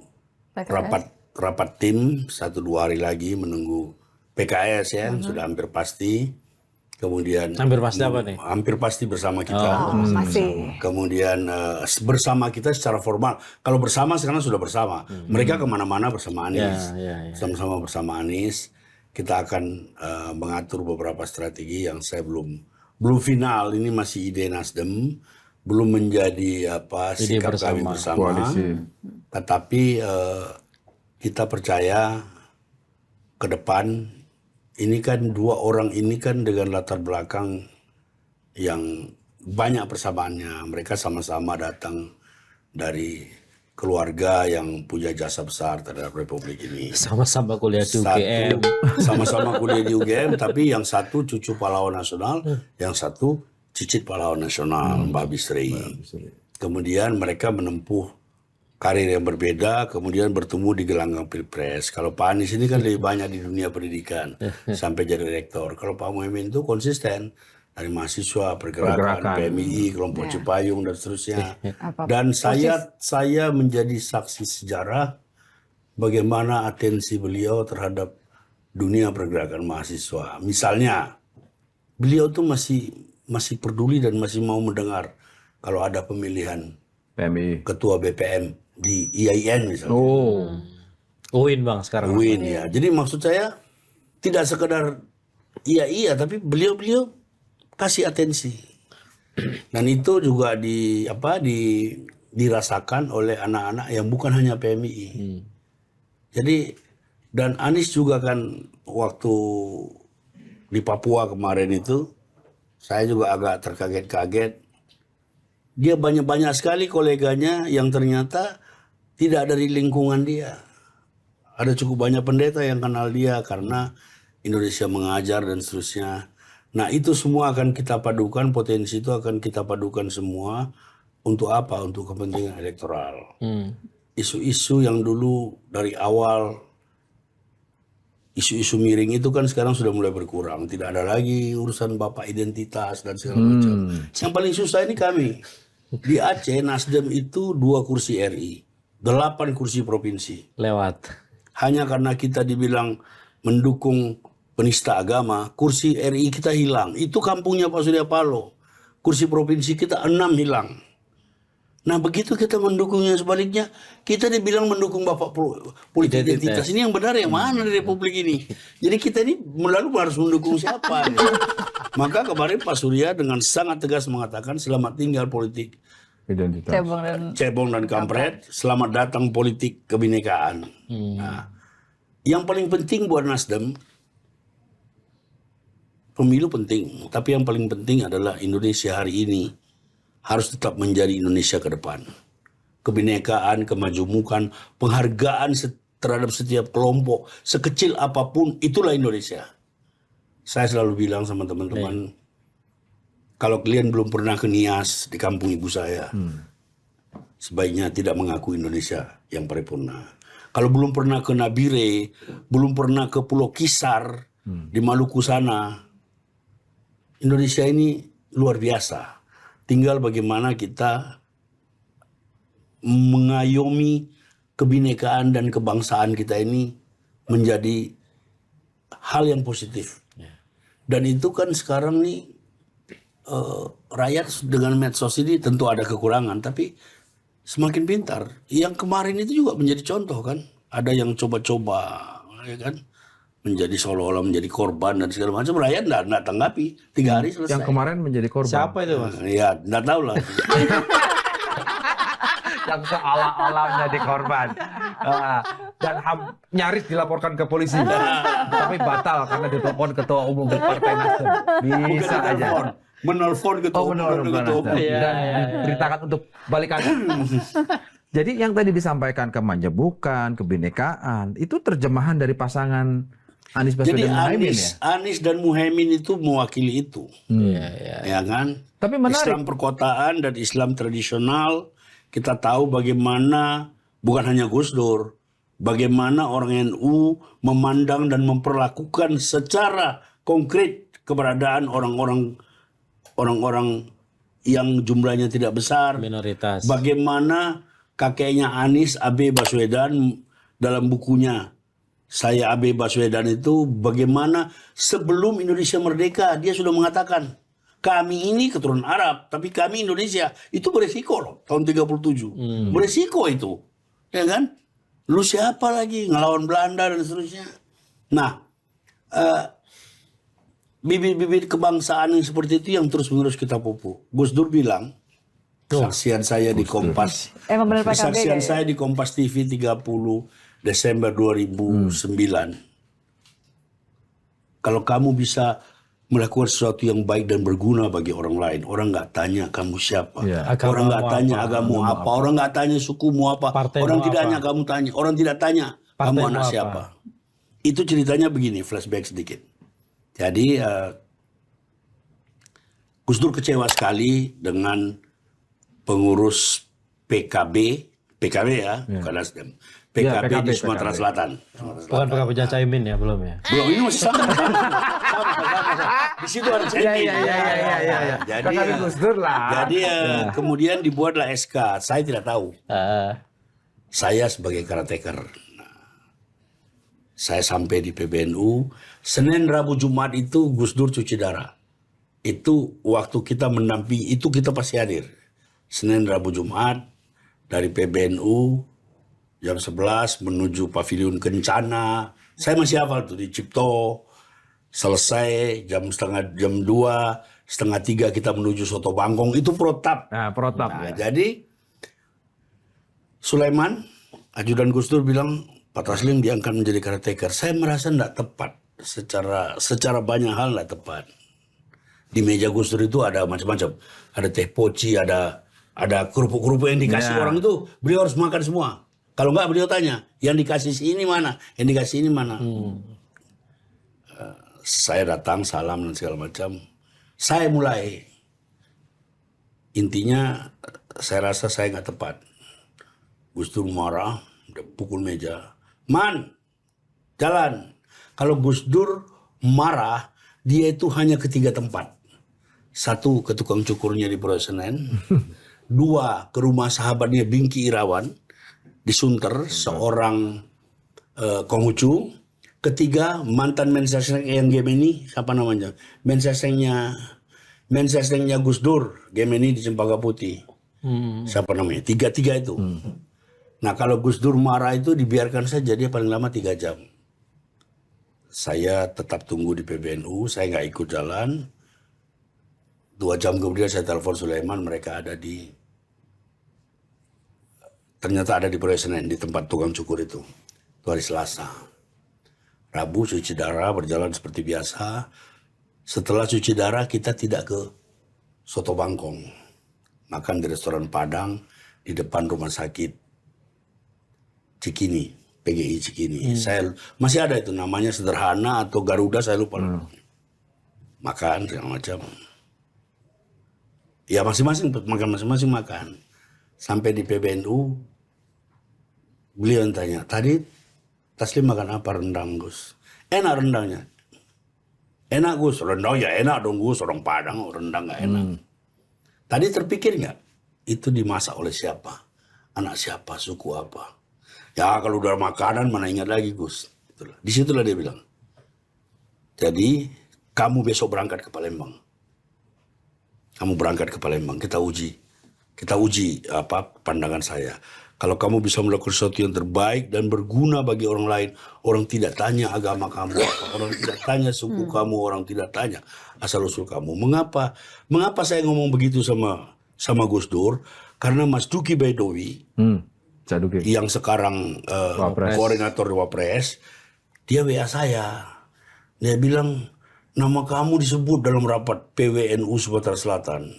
rapat tim 1-2 hari lagi, menunggu PKS ya, sudah hampir pasti. Kemudian Hampir pasti apa nih? hampir pasti bersama kita. Masih. Kemudian bersama kita secara formal. Kalau bersama sekarang sudah bersama. Mereka kemana-mana bersama Anies. Sama-sama bersama Anies. Kita akan mengatur beberapa strategi yang saya belum final. Ini masih ide Nasdem. Belum menjadi sikap kami bersama. Koalisi. Tetapi kita percaya ke depan ini kan dua orang ini kan dengan latar belakang yang banyak persamaannya. Mereka sama-sama datang dari keluarga yang punya jasa besar terhadap Republik ini. Sama-sama kuliah di UGM. Sama-sama kuliah di UGM, tapi yang satu cucu pahlawan nasional, yang satu cicit pahlawan nasional, Mbak Bisri. Kemudian mereka menempuh karir yang berbeda, kemudian bertemu di gelanggang Pilpres. Kalau Pak Anies ini kan lebih banyak di dunia pendidikan, sampai jadi rektor. Kalau Pak Muhaimin itu konsisten dari mahasiswa, pergerakan. PMI, kelompok Cipayung dan seterusnya. Dan saya menjadi saksi sejarah bagaimana atensi beliau terhadap dunia pergerakan mahasiswa. Misalnya, beliau tuh masih peduli dan masih mau mendengar kalau ada pemilihan PMI. ketua BPM di IAIN misalnya. UIN Bang sekarang. UIN ya. Jadi maksud saya tidak sekedar iya tapi beliau kasih atensi. Dan itu juga dirasakan oleh anak-anak yang bukan hanya PMI. Jadi dan Anies juga kan waktu di Papua kemarin itu saya juga agak terkaget-kaget. Dia banyak sekali koleganya yang ternyata tidak dari lingkungan dia. Ada cukup banyak pendeta yang kenal dia karena Indonesia Mengajar dan seterusnya. Nah itu semua akan kita padukan, potensi itu akan kita padukan semua. Untuk apa? Untuk kepentingan elektoral. Isu-isu yang dulu dari awal, isu-isu miring itu kan sekarang sudah mulai berkurang. Tidak ada lagi urusan bapak identitas dan segala macam. Yang paling susah ini kami. Di Aceh Nasdem itu 2 kursi RI, 8 kursi provinsi. Lewat. Hanya karena kita dibilang mendukung penista agama, kursi RI kita hilang. Itu kampungnya Pak Surya Paloh. Kursi provinsi kita 6 hilang. Nah begitu kita mendukungnya sebaliknya, kita dibilang mendukung bapak politik identitas. Ini yang benar yang mana di Republik ini? Jadi kita ini lalu harus mendukung siapa? Nih? Maka kemarin Pak Surya dengan sangat tegas mengatakan selamat tinggal politik Identitas. Cebong dan kampret, selamat datang politik kebinekaan. Nah, yang paling penting buat Nasdem, pemilu penting, tapi yang paling penting adalah Indonesia hari ini harus tetap menjadi Indonesia ke depan. Kebinekaan, kemajemukan, penghargaan terhadap setiap kelompok, sekecil apapun, itulah Indonesia. Saya selalu bilang sama teman-teman, kalau kalian belum pernah ke Nias di kampung ibu saya, sebaiknya tidak mengaku Indonesia yang paripurna. Kalau belum pernah ke Nabire, belum pernah ke Pulau Kisar, di Maluku sana, Indonesia ini luar biasa. Tinggal bagaimana kita mengayomi kebinekaan dan kebangsaan kita ini menjadi hal yang positif. Dan itu kan sekarang nih rakyat dengan medsos ini tentu ada kekurangan, tapi semakin pintar. Yang kemarin itu juga menjadi contoh kan. Ada yang coba-coba, ya kan, menjadi seolah-olah menjadi korban dan segala macam. Rakyat nggak tanggapi, 3 hari selesai. Yang kemarin menjadi korban. Siapa itu Mas? Ya nggak tahu lah. Yang seolah-olah menjadi korban. Dan nyaris dilaporkan ke polisi. Tapi batal karena ditelepon ketua umum Partai Nasdem. Bisa Bukan aja. telepon, menelpon ketua umum, ketua umum. Dan diberitakan untuk balik kanan. Jadi yang tadi disampaikan kemanjebukan, kebinekaan, itu terjemahan dari pasangan Anies Jadi Baswedan Muhaimin ya? Anies dan Muhaimin itu mewakili itu, ya kan? Tapi menarik. Islam perkotaan dan Islam tradisional, kita tahu bagaimana bukan hanya Gus Dur, bagaimana orang NU memandang dan memperlakukan secara konkret keberadaan orang-orang yang jumlahnya tidak besar. Minoritas. Bagaimana kakeknya Anies, AB Baswedan, dalam bukunya Saya AB Baswedan itu, bagaimana sebelum Indonesia merdeka dia sudah mengatakan, kami ini keturunan Arab, tapi kami Indonesia. Itu beresiko loh, tahun 37. Beresiko itu. Ya kan? Lu siapa lagi? Ngelawan Belanda dan seterusnya. Nah, bibit-bibit kebangsaan yang seperti itu yang terus-menerus kita pupuk. Gus Dur bilang, saksian saya di Kompas. Emang benar PKB Saksian ya? saya di Kompas TV 30 Desember 2009. Kalau kamu bisa melakukan sesuatu yang baik dan berguna bagi orang lain, orang nggak tanya kamu siapa, Ya. orang nggak Agamamu tanya apa, agamu apa, orang nggak tanya sukumu apa, Partaimu orang tidak apa. hanya kamu tanya, orang tidak tanya kamu Partaimu anak apa. siapa. Itu ceritanya begini, flashback sedikit. Jadi Gus Dur kecewa sekali dengan pengurus PKB ya, bukan Nasdem. PKB, PKB, di Sumatera PKB. Selatan. Bukan PKB Caimin ya, belum ya? Belum, ini masih sama. Di situ ada caimin. Iya. Jadi, Kami Gus Dur lah. jadi kemudian dibuatlah SK. Saya tidak tahu. Saya sebagai karateker. Nah, saya sampai di PBNU. Senin, Rabu, Jumat itu Gus Dur cuci darah. Itu waktu kita mendampingi, itu kita pasti hadir. Senin, Rabu, Jumat dari PBNU. Jam 11 menuju Pavilion Kencana. Saya masih hafal tuh di Cipto. Selesai jam 2, setengah 3 kita menuju Soto Bangkong. Itu protap. Nah, protap Nah, ya. jadi Sulaiman, ajudan Gus Dur bilang, Pak Taslim diangkat menjadi karateker. Saya merasa tidak tepat. Secara banyak hal tidak tepat. Di meja Gus Dur itu ada macam-macam. Ada teh poci, ada kerupuk-kerupuk yang dikasih Ya. orang itu. Beliau harus makan semua. Kalau enggak beliau tanya, yang dikasih ini mana? Yang dikasih ini mana? Saya datang, salam dan segala macam. Saya mulai. Intinya saya rasa saya nggak tepat. Gus Dur marah, udah pukul meja. Man, jalan. Kalau Gus Dur marah, dia itu hanya ke 3 tempat. 1, ke tukang cukurnya di Pulau Senen. 2, ke rumah sahabatnya Bingki Irawan di Sunter, seorang Konghucu. 3, mantan mensesnek yang Gemini, siapa namanya? Menseseknya Gus Dur, Gemini di Cempaka Putih. Siapa namanya? 3 itu. Nah, kalau Gus Dur marah itu dibiarkan saja, dia paling lama 3 jam. Saya tetap tunggu di PBNU, saya nggak ikut jalan. 2 jam kemudian saya telepon Sulaiman, mereka ternyata ada di Pulau Senen, di tempat tukang cukur itu. Itu hari Selasa. Rabu cuci darah, berjalan seperti biasa. Setelah cuci darah kita tidak ke Soto Bangkong. Makan di restoran Padang di depan rumah sakit Cikini, PGI Cikini. Saya masih ada itu, namanya Sederhana atau Garuda, saya lupa. Makan segala macam. Ya masing-masing makan. Sampai di PBNU, beliau tanya, tadi Taslim makan apa? Rendang, Gus. Enak rendangnya. Enak, Gus. Rendang ya enak dong, Gus. Orang Padang, rendang gak enak. Tadi terpikir nggak? Itu dimasak oleh siapa? Anak siapa? Suku apa? Ya kalau udah makanan mana ingat lagi Gus. Itulah. Disitulah dia bilang. Jadi kamu besok berangkat ke Palembang. Kamu berangkat ke Palembang, kita uji apa pandangan saya. Kalau kamu bisa melakukan sesuatu yang terbaik dan berguna bagi orang lain, orang tidak tanya agama kamu apa, orang tidak tanya suku kamu, orang tidak tanya asal usul kamu. Mengapa saya ngomong begitu sama Gus Dur? Karena Mas Duki Baidowi Saduki. yang sekarang Wapres. koordinator Wapres, dia WA saya. Dia bilang, nama kamu disebut dalam rapat PWNU Sumatera Selatan.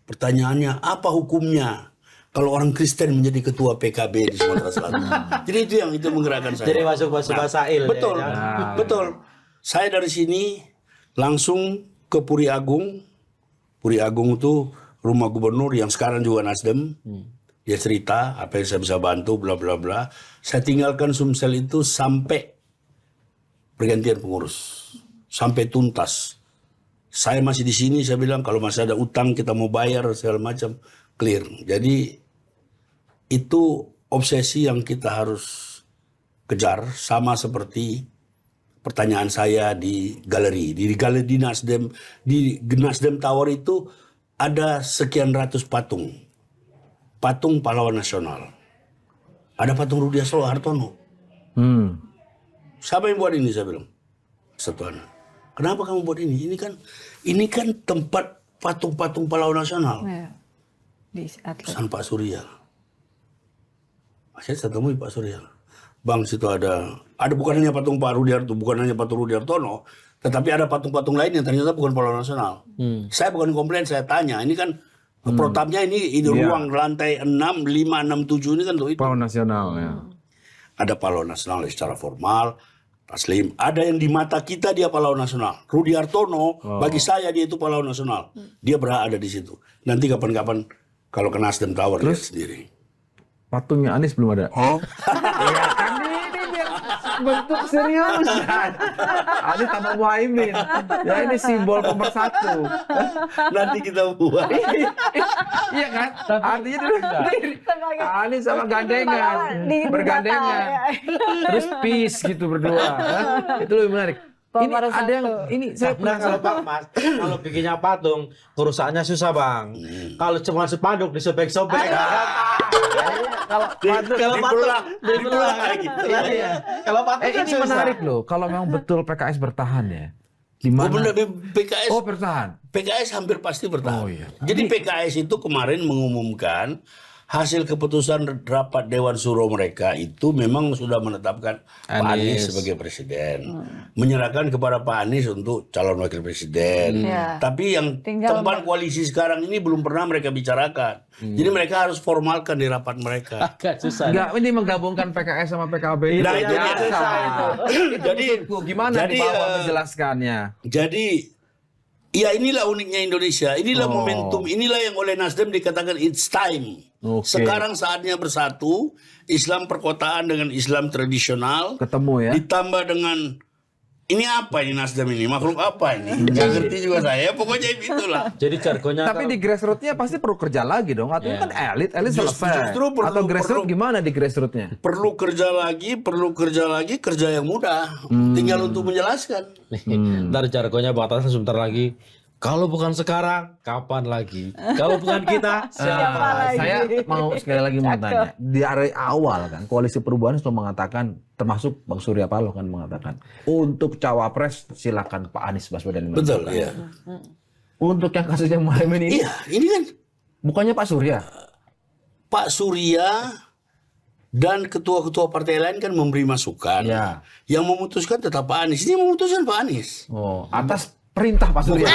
Pertanyaannya, apa hukumnya kalau orang Kristen menjadi ketua PKB di Sumatera Selatan? Jadi itu menggerakkan saya. Jadi masuk Basail. Betul, Ya. betul. Saya dari sini langsung ke Puri Agung. Puri Agung itu rumah gubernur yang sekarang juga Nasdem. Dia cerita apa yang saya bisa bantu, bla bla bla. Saya tinggalkan Sumsel itu sampai pergantian pengurus, sampai tuntas. Saya masih di sini, saya bilang kalau masih ada utang kita mau bayar segala macam, clear. Jadi itu obsesi yang kita harus kejar, sama seperti pertanyaan saya di galeri Nasdem, di Nasdem Tower itu ada sekian ratus patung pahlawan nasional. Ada patung Rudi Hartono. Siapa yang buat ini, saya bilang. Satuan. Kenapa kamu buat ini? Ini kan tempat patung-patung pahlawan nasional. Ya. Di atlet. Pesan Pak Surya. Saya temui Pak Surya. Bang, situ ada bukan hanya patung Pak Rudiarto, bukan hanya patung Rudiartono, tetapi ada patung-patung lain yang ternyata bukan pahlawan nasional. Saya bukan komplain, saya tanya. Ini kan protapnya ini ruang lantai 6, 5, 6, 7 ini kan tuh itu. Pahlawan nasional ya. Ada pahlawan nasional secara formal, Taslim. Ada yang di mata kita dia pahlawan nasional. Rudi Hartono, bagi saya dia itu pahlawan nasional. Dia berhak ada di situ. Nanti kapan-kapan kalau ke Nasdem Tower lihat sendiri. Patungnya Anies belum ada. Iya kan ini biar bentuk serius. Anies tambah Muhaimin. Ya ini simbol pemersatu. Nanti kita buat. Iya kan? Artinya dulu Anies sama gandengan, bergandengan. Terus peace gitu berdua. Itu lebih menarik. Ini ada yang saya Nah, kalau Pak Mas, kalau bikinnya patung, kerusakannya susah Bang. Kalau cuma spanduk disobek-sobek. Kalau dibelah kayak gitu. Kalau patung kan ini susah. menarik loh. Kalau memang betul PKS bertahan ya. Di mana? benar, PKS Bertahan. PKS hampir pasti bertahan. Oh, iya. Jadi PKS itu kemarin mengumumkan hasil keputusan rapat Dewan Suro mereka itu memang sudah menetapkan Pak Anies sebagai presiden. Menyerahkan kepada Pak Anies untuk calon wakil presiden. Tapi yang tempat koalisi sekarang ini belum pernah mereka bicarakan. Jadi mereka harus formalkan di rapat mereka. Agak susah. Enggak, ini menggabungkan PKS sama PKB. Nah, itu biasa. susah itu. Jadi gimana jadi, di bawah menjelaskannya? Jadi ya inilah uniknya Indonesia. Inilah momentum. Inilah yang oleh Nasdem dikatakan it's time. Sekarang saatnya bersatu. Islam perkotaan dengan Islam tradisional. Ketemu ya. Ditambah dengan ini apa ini Nasdem ini? Makhluk apa ini? Nggak ngerti juga saya. Pokoknya itulah. Jadi jargonnya Tapi di grassroots-nya pasti perlu kerja lagi dong. Atau kan elit selesai. justru perlu- Atau grassroots perlu- gimana di grassroots-nya? Perlu kerja lagi, kerja yang mudah. Tinggal untuk menjelaskan. ntar jargonnya batasan sebentar lagi. Kalau bukan sekarang, kapan lagi? Kalau bukan kita, siapa lagi? Saya mau sekali lagi mau tanya. Di dari awal kan Koalisi Perubahan sudah mengatakan, termasuk Bang Surya Paloh kan mengatakan, untuk cawapres silakan Pak Anies Baswedan. Betul, ya. Untuk yang kasusnya Muhaimin ini, Iya, ini kan bukannya Pak Surya. Pak Surya dan ketua-ketua partai lain kan memberi masukan. Ya. Yang memutuskan tetap Pak Anies. Ini memutuskan Pak Anies. Oh, atas perintah Pak Surya.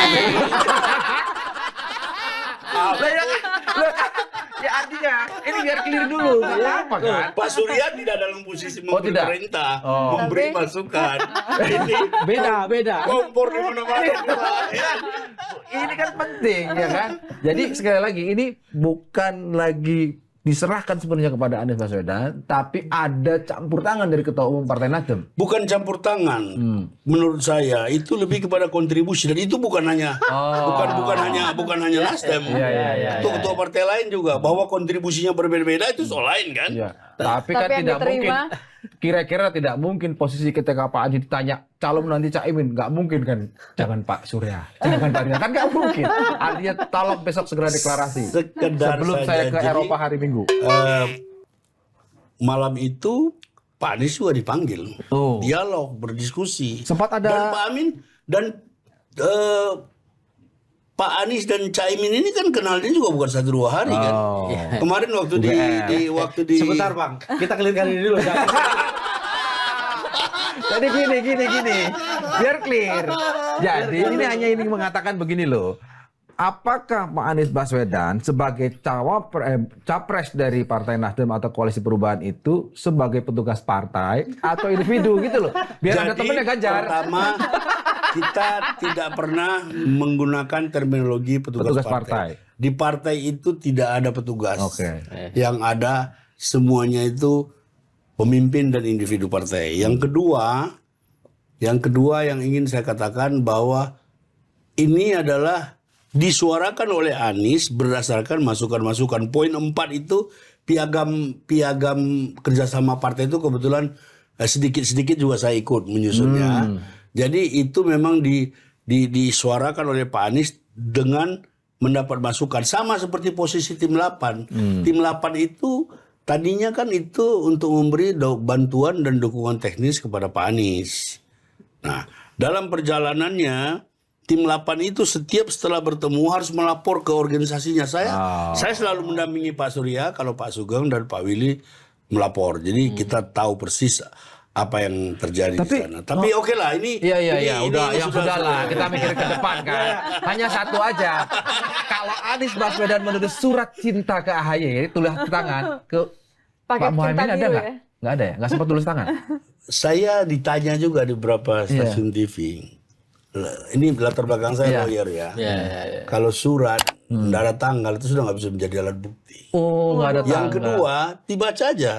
Ya artinya ini biar clear dulu. Apa kan? Pak Surya tidak dalam posisi memberi tidak? perintah, memberi masukan. Ini Beda. kompor di mana-mana. Ya. Ini kan penting ya kan. Jadi sekali lagi ini bukan lagi diserahkan sepenuhnya kepada Anies Baswedan, tapi ada campur tangan dari Ketua Umum Partai Nasdem. Bukan campur tangan. Menurut saya itu lebih kepada kontribusi, dan itu bukan hanya bukan hanya Nasdem. Itu ketua partai lain juga, bahwa kontribusinya berbeda-beda itu soal lain kan. Ya. Tapi kan Tapi yang tidak mungkin. diterima. Kira-kira tidak mungkin posisi ketika Pak Adi ditanya calon nanti Caimin, nggak mungkin kan? Jangan Pak Surya, jangan Pak Surya, kan nggak mungkin. Artinya tolong besok segera deklarasi. Sekedar Sebelum saja. saya ke Jadi, Eropa hari Minggu. malam itu Pak Anies juga dipanggil, Oh. dialog, berdiskusi. Sempat Dan ada Pak Amin dan Pak Anies dan Caimin ini kan kenalnya juga bukan 1-2 hari kan. Kemarin waktu di Sebentar Bang, kita clear-kan ini dulu. Jadi gini. Biar clear. Jadi ini hanya ingin mengatakan begini loh. Apakah Pak Anies Baswedan sebagai capres dari Partai Nasdem atau Koalisi Perubahan itu sebagai petugas partai atau individu gitu loh? Biar ada temennya Ganjar. Pertama, kita tidak pernah menggunakan terminologi petugas partai. Di partai itu tidak ada petugas. Oke. Yang ada semuanya itu pemimpin dan individu partai. Yang kedua yang ingin saya katakan bahwa ini adalah disuarakan oleh Anies berdasarkan masukan-masukan. Poin 4 itu piagam kerjasama partai itu kebetulan sedikit-sedikit juga saya ikut menyusunnya. Jadi itu memang disuarakan oleh Pak Anies dengan mendapat masukan. Sama seperti posisi tim 8. Tim 8 itu tadinya kan itu untuk memberi bantuan dan dukungan teknis kepada Pak Anies. Nah, dalam perjalanannya tim 8 itu setelah bertemu harus melapor ke organisasinya. Saya selalu mendampingi Pak Surya kalau Pak Sugeng dan Pak Willy melapor. Jadi kita tahu persis apa yang terjadi di sana. Tapi oke lah, ini Udah, ini yang sudah lah. Kita mikir ke depan kan. Hanya satu aja. Kalau Anies Baswedan menulis surat cinta ke AHY, tulis tangan ke Pakai Pak Muhaimin cinta ada biru nggak? ya? Nggak ada ya? Nggak sempat tulis tangan? Saya ditanya juga di beberapa stasiun TV. Ini latar belakang saya lawyer ya. Kalau surat tidak ada tanggal itu sudah nggak bisa menjadi alat bukti. Oh, nggak ada Yang tanggal. kedua, dibaca aja.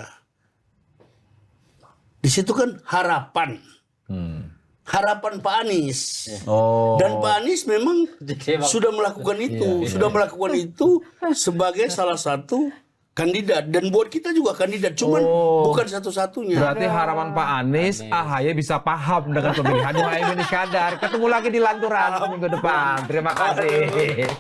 Di situ kan harapan. Harapan Pak Anies. Oh. Dan Pak Anies memang sudah melakukan itu. Sudah melakukan itu sebagai salah satu kandidat. Dan buat kita juga kandidat. Cuman bukan satu-satunya. Berarti harapan Pak Anies, AHY bisa paham dengan pemilihan Muhaimin Iskandar. Ketemu lagi di Lanturan minggu depan. Terima kasih.